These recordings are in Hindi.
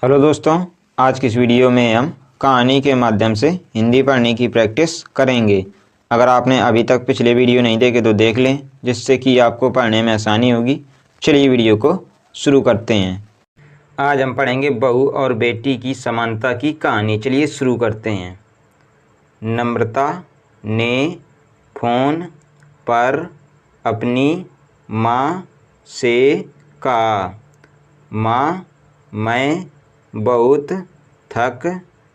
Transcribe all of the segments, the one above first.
हेलो दोस्तों, आज की इस वीडियो में हम कहानी के माध्यम से हिंदी पढ़ने की प्रैक्टिस करेंगे। अगर आपने अभी तक पिछले वीडियो नहीं देखे तो देख लें, जिससे कि आपको पढ़ने में आसानी होगी। चलिए वीडियो को शुरू करते हैं। आज हम पढ़ेंगे बहू और बेटी की समानता की कहानी। चलिए शुरू करते हैं। नम्रता ने फ़ोन पर अपनी माँ से कहा, माँ, मैं बहुत थक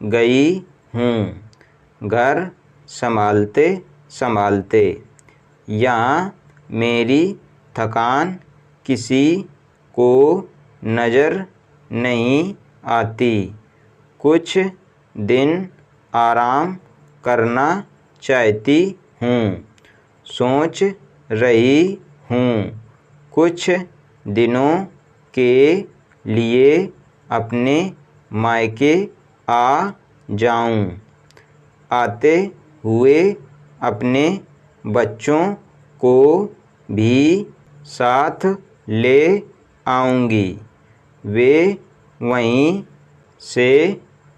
गई हूँ घर संभालते संभालते। यहाँ मेरी थकान किसी को नज़र नहीं आती। कुछ दिन आराम करना चाहती हूँ। सोच रही हूँ कुछ दिनों के लिए अपने मायके आ जाऊं। आते हुए अपने बच्चों को भी साथ ले आऊंगी। वे वहीं से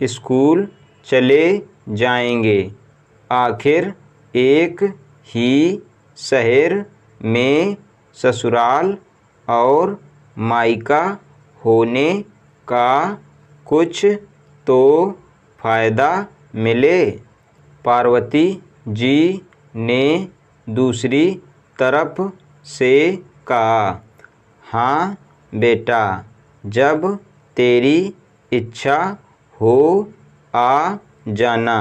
स्कूल चले जाएंगे। आखिर एक ही शहर में ससुराल और मायका होने का कुछ तो फ़ायदा मिले। पार्वती जी ने दूसरी तरफ से कहा, हाँ बेटा, जब तेरी इच्छा हो आ जाना।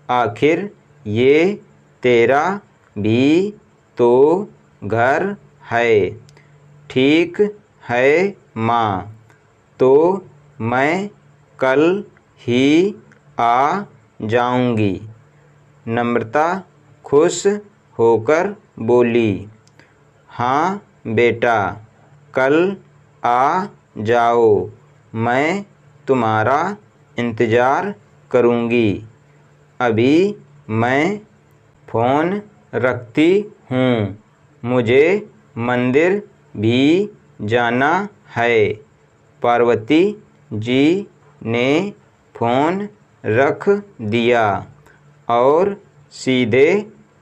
आखिर ये तेरा भी तो घर है। ठीक है माँ, तो मैं कल ही आ जाऊंगी। नम्रता खुश होकर बोली, हाँ बेटा, कल आ जाओ। मैं तुम्हारा इंतज़ार करूंगी। अभी मैं फ़ोन रखती हूँ, मुझे मंदिर भी जाना है। पार्वती जी ने फ़ोन रख दिया और सीधे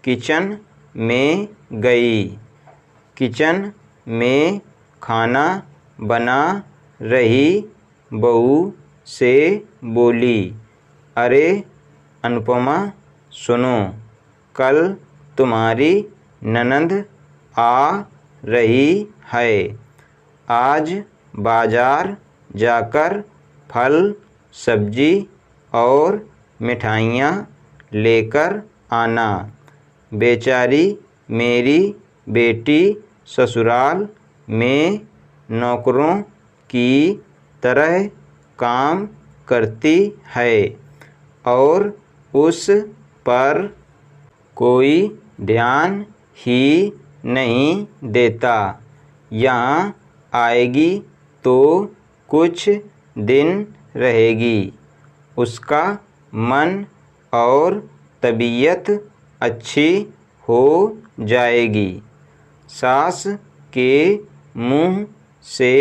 किचन में गई। किचन में खाना बना रही बहू से बोली, अरे अनुपमा, सुनो, कल तुम्हारी ननद आ रही है। आज बाजार जाकर फल, सब्जी और मिठाइयाँ लेकर आना। बेचारी मेरी बेटी ससुराल में नौकरों की तरह काम करती है और उस पर कोई ध्यान ही नहीं देता। यहाँ आएगी तो कुछ दिन रहेगी। उसका मन और तबीयत अच्छी हो जाएगी। सास के मुंह से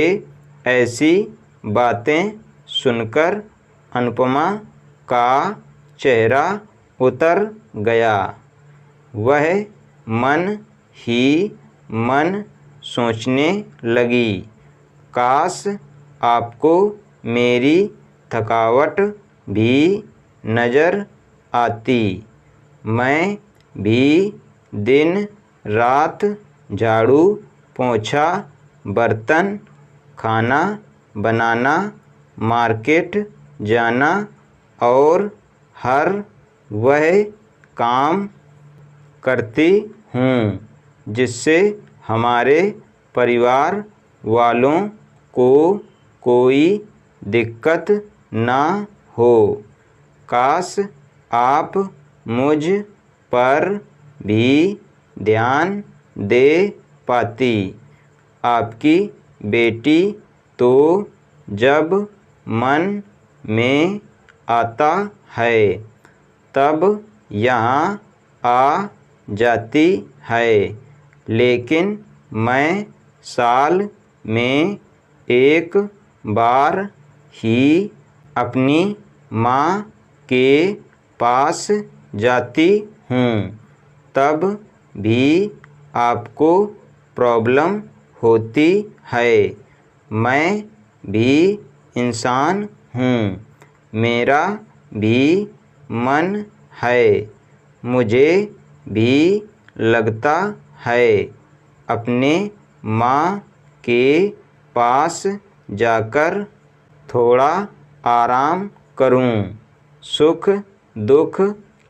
ऐसी बातें सुनकर अनुपमा का चेहरा उतर गया। वह मन ही मन सोचने लगी, काश आपको मेरी थकावट भी नज़र आती। मैं भी दिन रात झाड़ू पोंछा, बर्तन, खाना बनाना, मार्केट जाना और हर वह काम करती हूँ जिससे हमारे परिवार वालों को कोई दिक्कत ना हो। काश आप मुझ पर भी ध्यान दे पाती। आपकी बेटी तो जब मन में आता है तब यहाँ आ जाती है, लेकिन मैं साल में एक बार ही अपनी माँ के पास जाती हूँ तब भी आपको प्रॉब्लम होती है। मैं भी इंसान हूँ, मेरा भी मन है। मुझे भी लगता है अपने माँ के पास जाकर थोड़ा आराम करूं, सुख दुख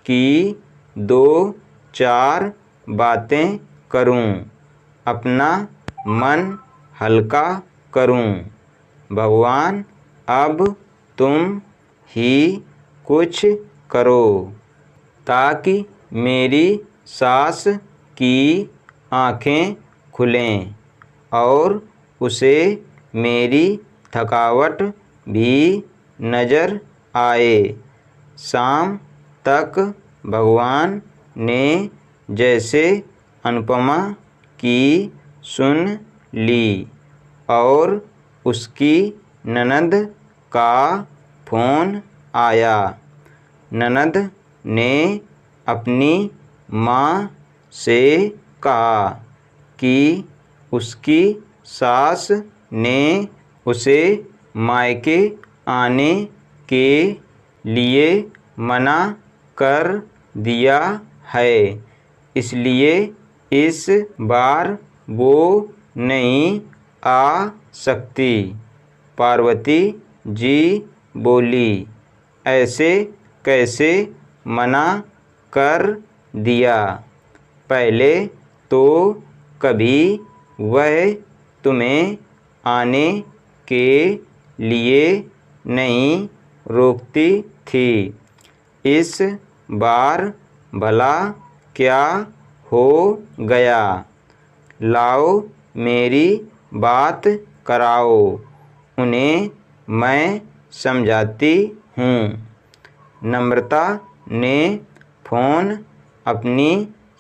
की दो चार बातें करूं, अपना मन हल्का करूं। भगवान अब तुम ही कुछ करो ताकि मेरी सास की आँखें खुलें और उसे मेरी थकावट भी नज़र आए। शाम तक भगवान ने जैसे अनुपमा की सुन ली और उसकी ननद का फ़ोन आया। ननद ने अपनी माँ से कहा कि उसकी सास ने उसे मायके आने के लिए मना कर दिया है, इसलिए इस बार वो नहीं आ सकती। पार्वती जी बोली, ऐसे कैसे मना कर दिया? पहले तो कभी वह तुम्हें आने के लिए नहीं रोकती थी। इस बार भला क्या हो गया? लाओ मेरी बात कराओ, उन्हें मैं समझाती हूँ। नम्रता ने फ़ोन अपनी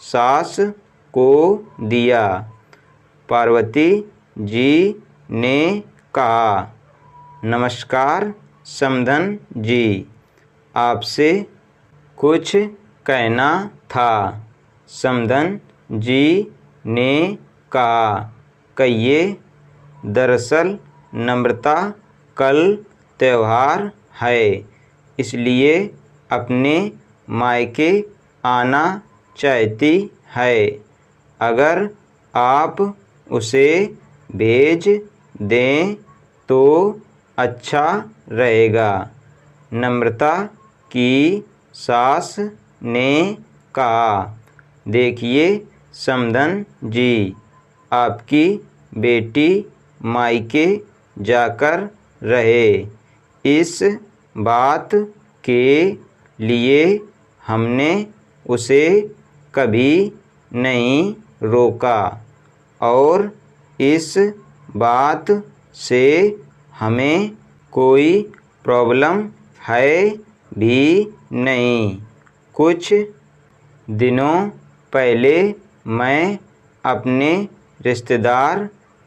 सास को दिया। पार्वती जी ने कहा, नमस्कार समधन जी, आपसे कुछ कहना था। समधन जी ने कहा, कहिए। दरअसल नम्रता कल त्योहार है, इसलिए अपने मायके आना चाहती है। अगर आप उसे भेज दें तो अच्छा रहेगा। नम्रता की सास ने कहा, देखिए समधन जी, आपकी बेटी मायके जाकर रहे, इस बात के लिए हमने उसे कभी नहीं रोका और इस बात से हमें कोई प्रॉब्लम है भी नहीं। कुछ दिनों पहले मैं अपने रिश्तेदार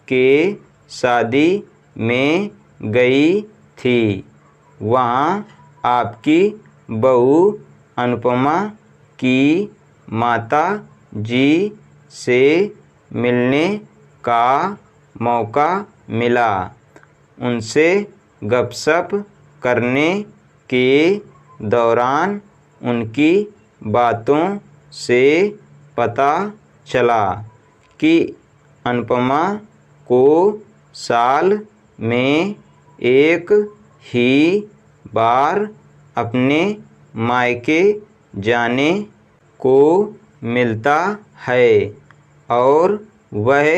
के शादी में गई थी। वहाँ आपकी बहू अनुपमा की माता जी से मिलने का मौका मिला। उनसे गपशप करने के दौरान उनकी बातों से पता चला कि अनुपमा को साल में एक ही बार अपने मायके जाने को मिलता है और वह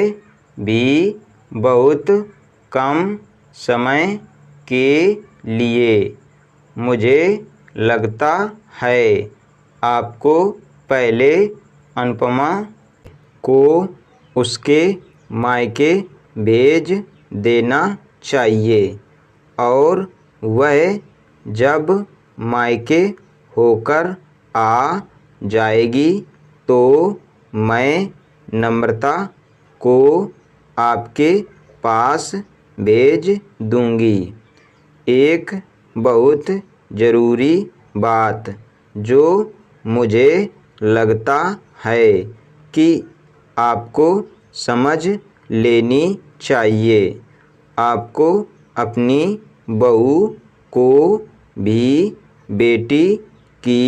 भी बहुत कम समय के लिए। मुझे लगता है आपको पहले अनुपमा को उसके मायके भेज देना चाहिए और वह जब मायके होकर आ जाएगी तो मैं नम्रता को आपके पास भेज दूंगी। एक बहुत ज़रूरी बात जो मुझे लगता है कि आपको समझ लेनी चाहिए। आपको अपनी बहू को भी बेटी की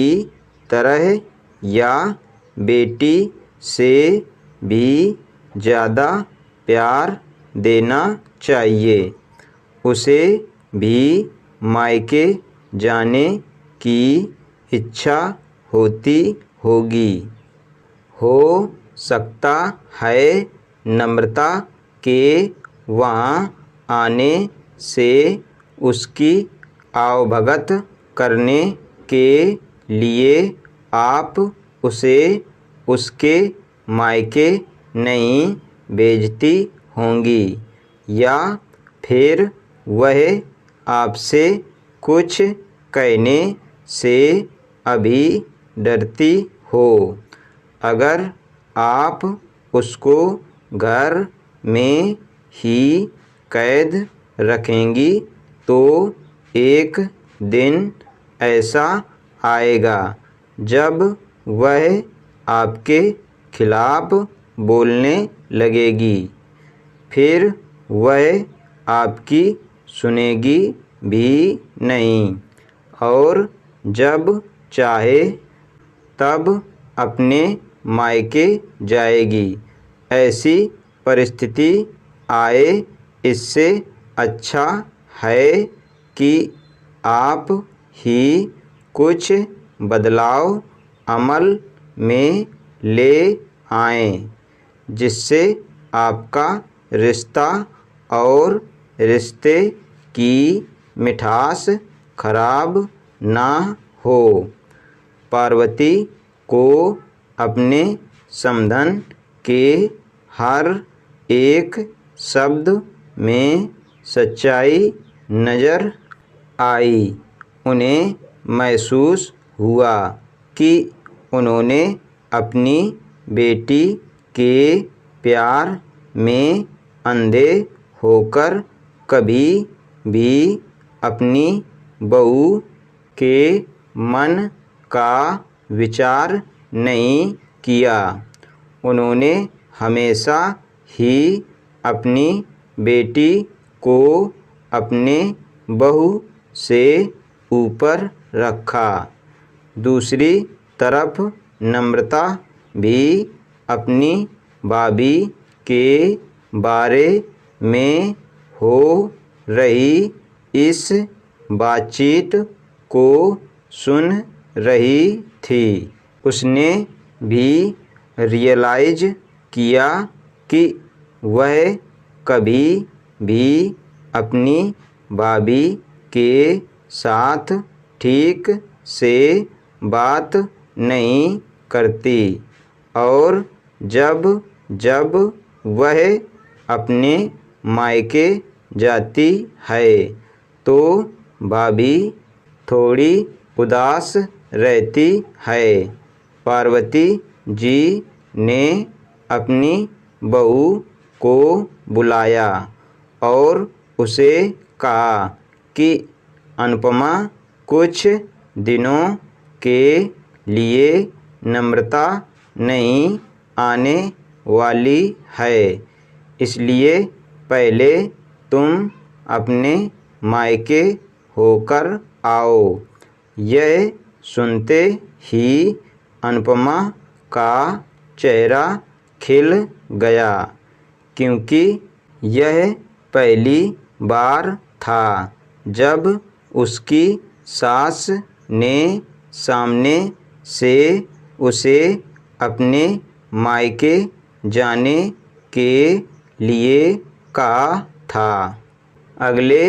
तरह या बेटी से भी ज़्यादा प्यार देना चाहिए। उसे भी मायके जाने की इच्छा होती होगी। हो सकता है नम्रता के वहाँ आने से उसकी आवभगत करने के लिए आप उसे उसके मायके नहीं भेजती होंगी, या फिर वह आपसे कुछ कहने से अभी डरती हो। अगर आप उसको घर में ही कैद रखेंगी तो एक दिन ऐसा आएगा जब वह आपके खिलाफ बोलने लगेगी। फिर वह आपकी सुनेगी भी नहीं और जब चाहे तब अपने मायके जाएगी। ऐसी परिस्थिति आए इससे अच्छा है कि आप ही कुछ बदलाव अमल में ले आएं, जिससे आपका रिश्ता और रिश्ते की मिठास खराब ना हो। पार्वती को अपने समधन के हर एक शब्द में सच्चाई नज़र आई। उन्हें महसूस हुआ कि उन्होंने अपनी बेटी के प्यार में अंधे होकर कभी भी अपनी बहू के मन का विचार नहीं किया। उन्होंने हमेशा ही अपनी बेटी को अपने बहू से ऊपर रखा। दूसरी तरफ नम्रता भी अपनी भाभी के बारे में हो रही इस बातचीत को सुन रही थी। उसने भी रियलाइज किया कि वह कभी भी अपनी भाभी के साथ ठीक से बात नहीं करती और जब जब वह अपने मायके जाती है तो भाभी थोड़ी उदास रहती है। पार्वती जी ने अपनी बहू को बुलाया और उसे कहा कि अनुपमा कुछ दिनों के लिए नम्रता नहीं आने वाली है, इसलिए पहले तुम अपने मायके होकर आओ। यह सुनते ही अनुपमा का चेहरा खिल गया, क्योंकि यह पहली बार था जब उसकी सास ने सामने से उसे अपने मायके जाने के लिए कहा था। अगले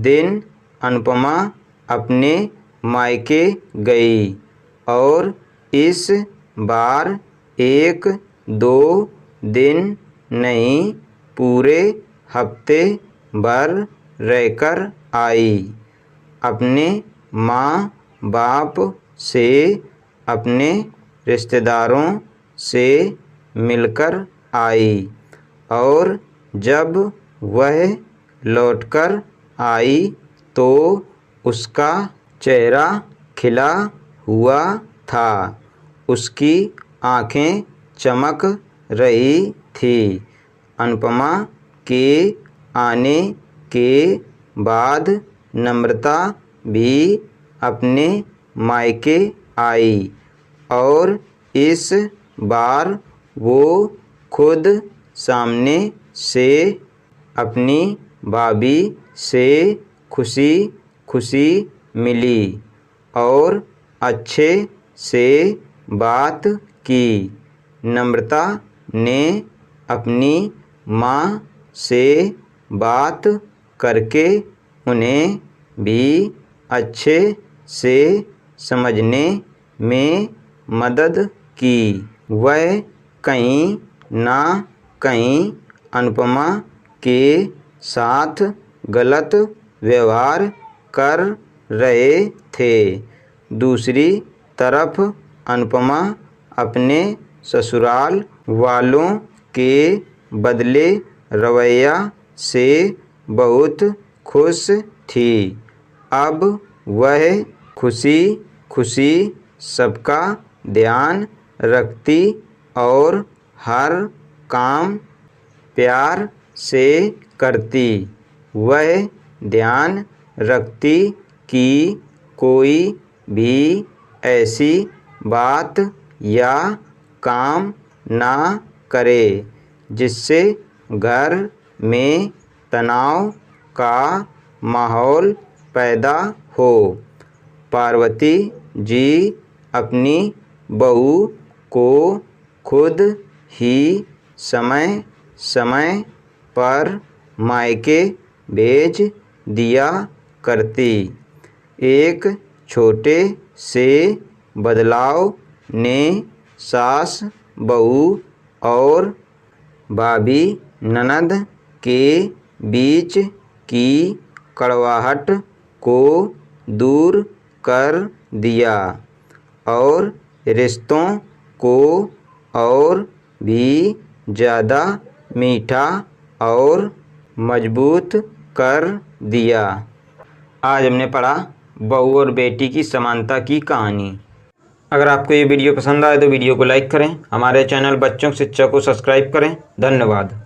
दिन अनुपमा अपने मायके गई और इस बार एक दो दिन नहीं पूरे हफ्ते भर रहकर आई। अपने माँ बाप से अपने रिश्तेदारों से मिलकर आई और जब वह लौटकर आई तो उसका चेहरा खिला हुआ था। उसकी आँखें चमक रही थी। अनुपमा के आने के बाद नम्रता भी अपने मायके आई और इस बार वो खुद सामने से अपनी भाभी से खुशी खुशी मिली और अच्छे से बात की। नम्रता ने अपनी माँ से बात करके उन्हें भी अच्छे से समझने में मदद की। वह कहीं ना कहीं अनुपमा के साथ गलत व्यवहार कर रहे थे। दूसरी तरफ अनुपमा अपने ससुराल वालों के बदले रवैया से बहुत खुश थी। अब वह खुशी खुशी सबका ध्यान रखती और हर काम प्यार से करती। वह ध्यान रखती कि कोई भी ऐसी बात या काम ना करे जिससे घर में तनाव का माहौल पैदा हो। पार्वती जी अपनी बहू को खुद ही समय समय पर मायके भेज दिया करती। एक छोटे से बदलाव ने सास बहू और भाभी ननद के बीच की कड़वाहट को दूर कर दिया और रिश्तों को और भी ज़्यादा मीठा और मजबूत कर दिया। आज हमने पढ़ा बहू और बेटी की समानता की कहानी। अगर आपको ये वीडियो पसंद आए तो वीडियो को लाइक करें। हमारे चैनल बच्चों की शिक्षा को सब्सक्राइब करें। धन्यवाद।